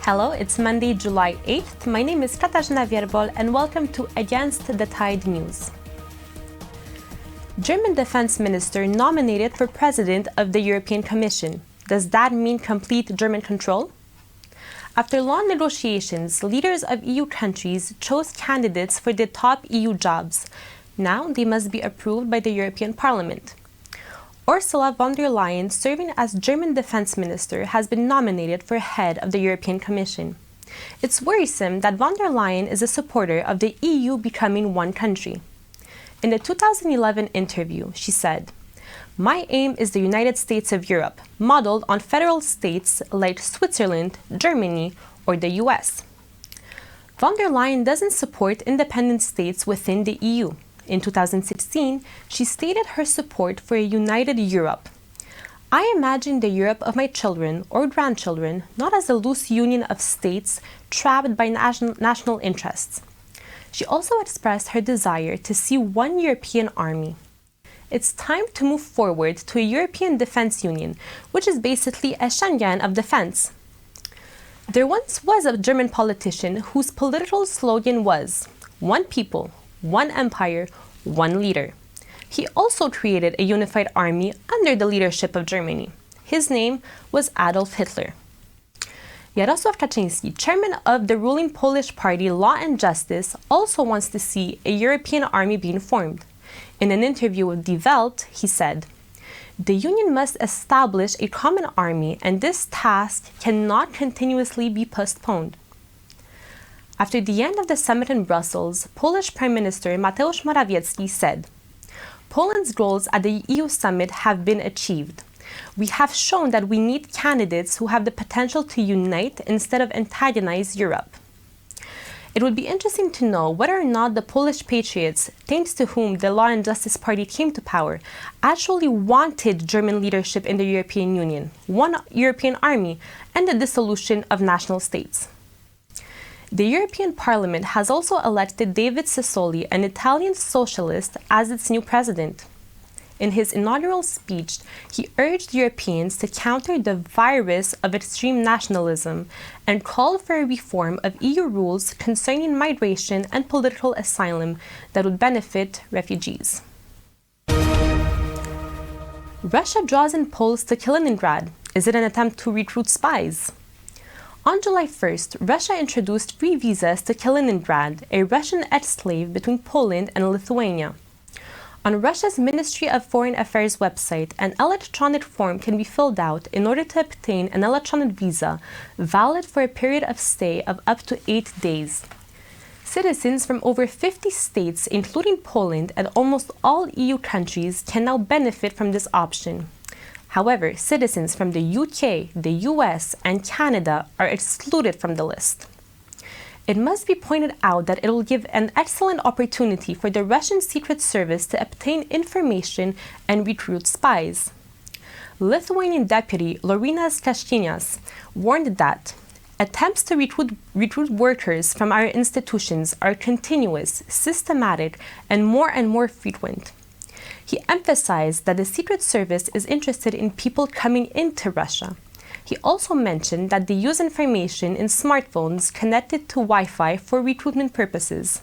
Hello, it's Monday, July 8th. My name is Katarzyna Wierbol and welcome to Against the Tide News. German Defense Minister nominated for President of the European Commission. Does that mean complete German control? After long negotiations, leaders of EU countries chose candidates for the top EU jobs. Now they must be approved by the European Parliament. Ursula von der Leyen, serving as German Defense Minister, has been nominated for head of the European Commission. It's worrisome that von der Leyen is a supporter of the EU becoming one country. In a 2011 interview, she said, "My aim is the United States of Europe, modeled on federal states like Switzerland, Germany, or the US." Von der Leyen doesn't support independent states within the EU. In 2016, she stated her support for a united Europe. "I imagine the Europe of my children or grandchildren not as a loose union of states trapped by national interests." She also expressed her desire to see one European army. It's time to move forward to a European Defense Union, which is basically a Schengen of defense. There once was a German politician whose political slogan was, "One people, one empire, one leader." He also created a unified army under the leadership of Germany. His name was Adolf Hitler. Jarosław Kaczyński, chairman of the ruling Polish party Law and Justice, also wants to see a European army being formed. In an interview with Die Welt, he said, "The Union must establish a common army, and this task cannot continuously be postponed." After the end of the summit in Brussels, Polish Prime Minister Mateusz Morawiecki said, "Poland's goals at the EU summit have been achieved. We have shown that we need candidates who have the potential to unite instead of antagonize Europe." It would be interesting to know whether or not the Polish patriots, thanks to whom the Law and Justice Party came to power, actually wanted German leadership in the European Union, one European army, and the dissolution of national states. The European Parliament has also elected David Sassoli, an Italian socialist, as its new president. In his inaugural speech, he urged Europeans to counter the virus of extreme nationalism and called for a reform of EU rules concerning migration and political asylum that would benefit refugees. Russia draws in Poles to Kaliningrad. Is it an attempt to recruit spies? On July 1st, Russia introduced free visas to Kaliningrad, a Russian ex-slave between Poland and Lithuania. On Russia's Ministry of Foreign Affairs website, an electronic form can be filled out in order to obtain an electronic visa valid for a period of stay of up to 8 days. Citizens from over 50 states, including Poland and almost all EU countries, can now benefit from this option. However, citizens from the UK, the US, and Canada are excluded from the list. It must be pointed out that it will give an excellent opportunity for the Russian Secret Service to obtain information and recruit spies. Lithuanian Deputy Laurynas Kasčinas warned that attempts to recruit workers from our institutions are continuous, systematic, and more frequent. He emphasized that the Secret Service is interested in people coming into Russia. He also mentioned that they use information in smartphones connected to Wi-Fi for recruitment purposes.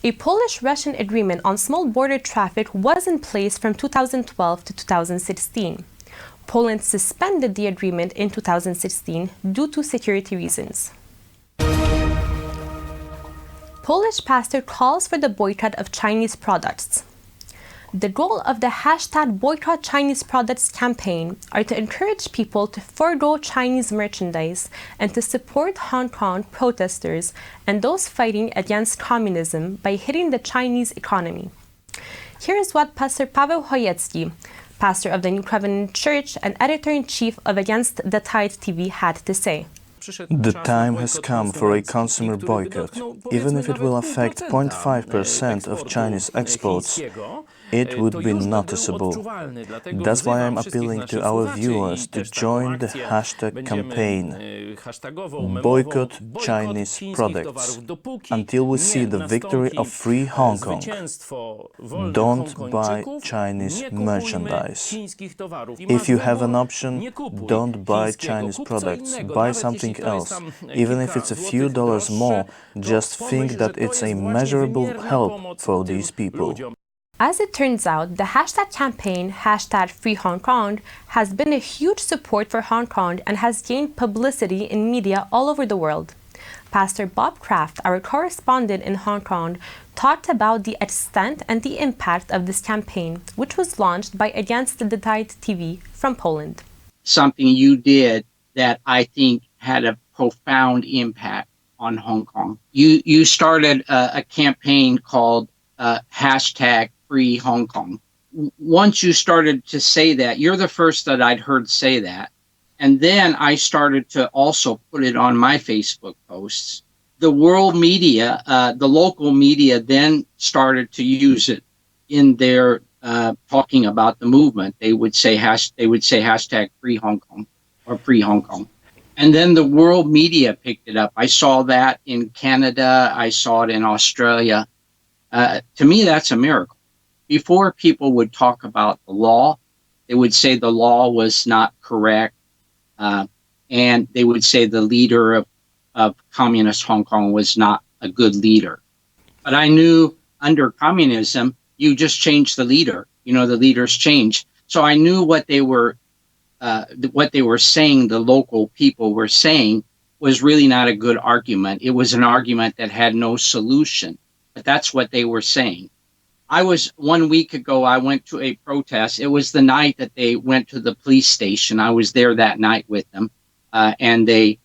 A Polish-Russian agreement on small border traffic was in place from 2012 to 2016. Poland suspended the agreement in 2016 due to security reasons. Polish pastor calls for the boycott of Chinese products. The goal of the hashtag Boycott Chinese Products campaign are to encourage people to forego Chinese merchandise and to support Hong Kong protesters and those fighting against communism by hitting the Chinese economy. Here is what Pastor Paweł Chojecki, pastor of the New Covenant Church and editor-in-chief of Against the Tide TV, had to say. The time has come for a consumer boycott, even if it will affect 0.5% of Chinese exports. it would be noticeable. That's why I'm appealing to our viewers to join the hashtag campaign, Boycott Chinese Products, until we see the victory of free Hong Kong. Don't buy Chinese merchandise. If you have an option, don't buy Chinese products, buy something else. Even if it's a few dollars more, just think that it's a measurable help for these people. As it turns out, the hashtag campaign, hashtag Free Hong Kong, has been a huge support for Hong Kong and has gained publicity in media all over the world. Pastor Bob Kraft, our correspondent in Hong Kong, talked about the extent and the impact of this campaign, which was launched by Against the Tide TV from Poland. Something you did that I think had a profound impact on Hong Kong. You started a campaign called hashtag Free Hong Kong. Once you started to say that, you're the first that I'd heard say that. And then I started to also put it on my Facebook posts. The world media, the local media then started to use it in their talking about the movement. They would say hashtag Free Hong Kong or Free Hong Kong. And then the world media picked it up. I saw that in Canada. I saw it in Australia. To me, that's a miracle. Before, people would talk about the law. They would say the law was not correct. And they would say the leader of communist Hong Kong was not a good leader. But I knew under communism, you just change the leader. You know, the leaders change. So I knew what they were saying, the local people were saying, was really not a good argument. It was an argument that had no solution. But that's what they were saying. 1 week ago, I went to a protest. It was the night that they went to the police station. I was there that night with them. And they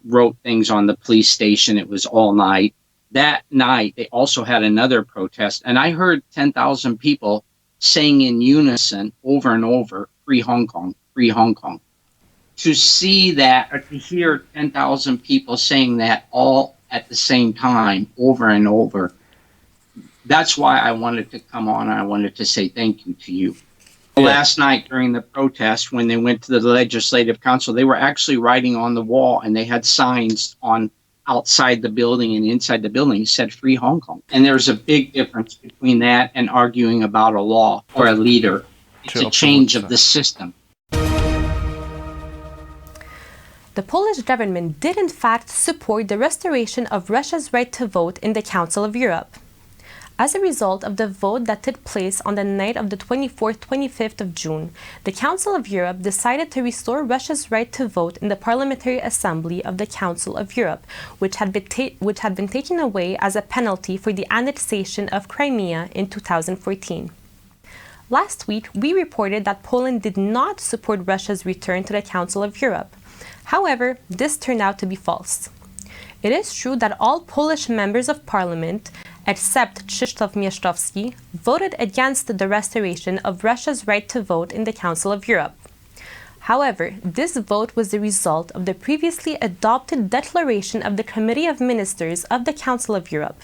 wrote things on the police station. It was all night. That night, they also had another protest. And I heard 10,000 people saying in unison over and over, Free Hong Kong, Free Hong Kong. To see that, or to hear 10,000 people saying that all at the same time, over and over, that's why I wanted to come on. I wanted to say thank you to you. Yeah. Last night during the protest, when they went to the Legislative Council, they were actually writing on the wall, and they had signs on outside the building and inside the building said Free Hong Kong. And there's a big difference between that and arguing about a law or a leader. It's a change of the system. The Polish government did in fact support the restoration of Russia's right to vote in the Council of Europe. As a result of the vote that took place on the night of the 24th-25th of June, the Council of Europe decided to restore Russia's right to vote in the Parliamentary Assembly of the Council of Europe, which had been taken away as a penalty for the annexation of Crimea in 2014. Last week, we reported that Poland did not support Russia's return to the Council of Europe. However, this turned out to be false. It is true that all Polish members of parliament, except Krzysztof Mieszkowski, voted against the restoration of Russia's right to vote in the Council of Europe. However, this vote was the result of the previously adopted declaration of the Committee of Ministers of the Council of Europe.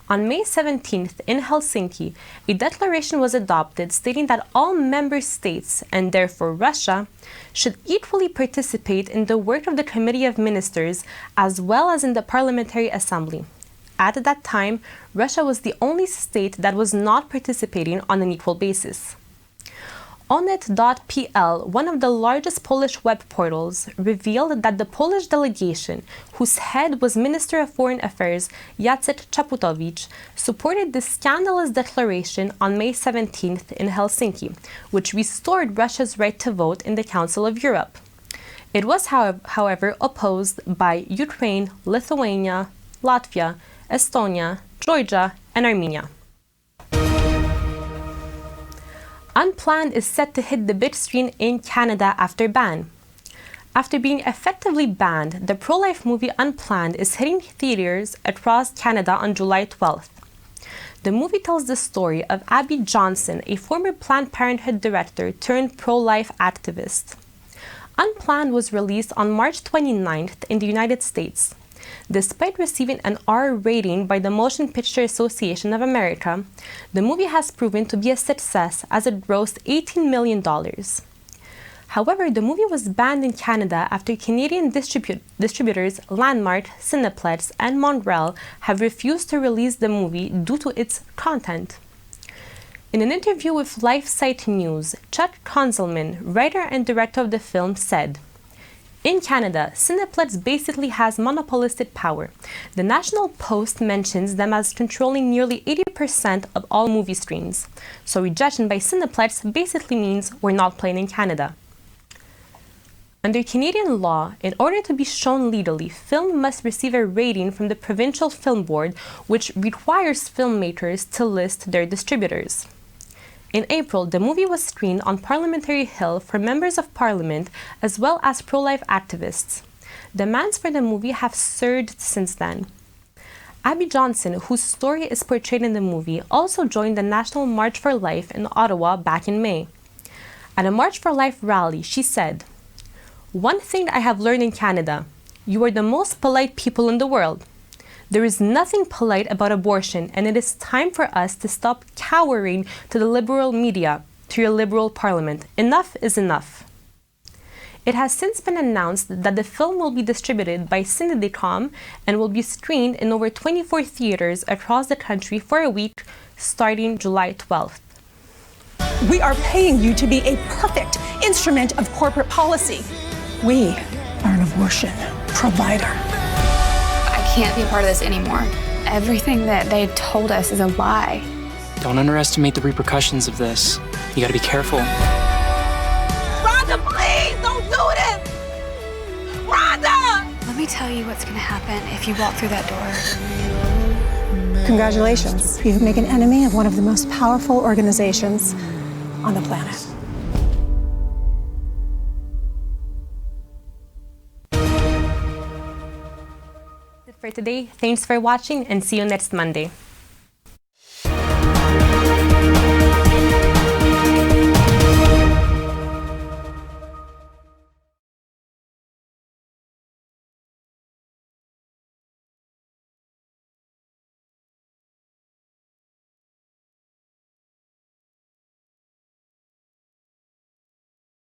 On May 17th in Helsinki, a declaration was adopted stating that all member states, and therefore Russia, should equally participate in the work of the Committee of Ministers as well as in the Parliamentary Assembly. At that time, Russia was the only state that was not participating on an equal basis. Onet.pl, one of the largest Polish web portals, revealed that the Polish delegation, whose head was Minister of Foreign Affairs Jacek Czaputowicz, supported this scandalous declaration on May 17th in Helsinki, which restored Russia's right to vote in the Council of Europe. It was, however, opposed by Ukraine, Lithuania, Latvia, Estonia, Georgia, and Armenia. Unplanned is set to hit the big screen in Canada after ban. After being effectively banned, the pro-life movie Unplanned is hitting theaters across Canada on July 12th. The movie tells the story of Abby Johnson, a former Planned Parenthood director turned pro-life activist. Unplanned was released on March 29th in the United States. Despite receiving an R rating by the Motion Picture Association of America, the movie has proven to be a success as it grossed $18 million. However, the movie was banned in Canada after Canadian distributors Landmark, Cineplex, and Mongrel have refused to release the movie due to its content. In an interview with LifeSite News, Chuck Konzelman, writer and director of the film, said, "In Canada, Cineplex basically has monopolistic power. The National Post mentions them as controlling nearly 80% of all movie screens. So rejection by Cineplex basically means we're not playing in Canada." Under Canadian law, in order to be shown legally, film must receive a rating from the Provincial Film Board, which requires filmmakers to list their distributors. In April, the movie was screened on Parliamentary Hill for members of Parliament as well as pro-life activists. Demands for the movie have surged since then. Abby Johnson, whose story is portrayed in the movie, also joined the National March for Life in Ottawa back in May. At a March for Life rally, she said, "One thing I have learned in Canada, you are the most polite people in the world. There is nothing polite about abortion, and it is time for us to stop cowering to the liberal media, to your liberal parliament. Enough is enough." It has since been announced that the film will be distributed by Cinedecom and will be screened in over 24 theaters across the country for a week starting July 12th. We are paying you to be a perfect instrument of corporate policy. We are an abortion provider. I can't be a part of this anymore. Everything that they told us is a lie. Don't underestimate the repercussions of this. You gotta be careful. Rhonda, please, don't do this! Rhonda! Let me tell you what's gonna happen if you walk through that door. Congratulations. You make an enemy of one of the most powerful organizations on the planet. For today, thanks for watching and see you next Monday.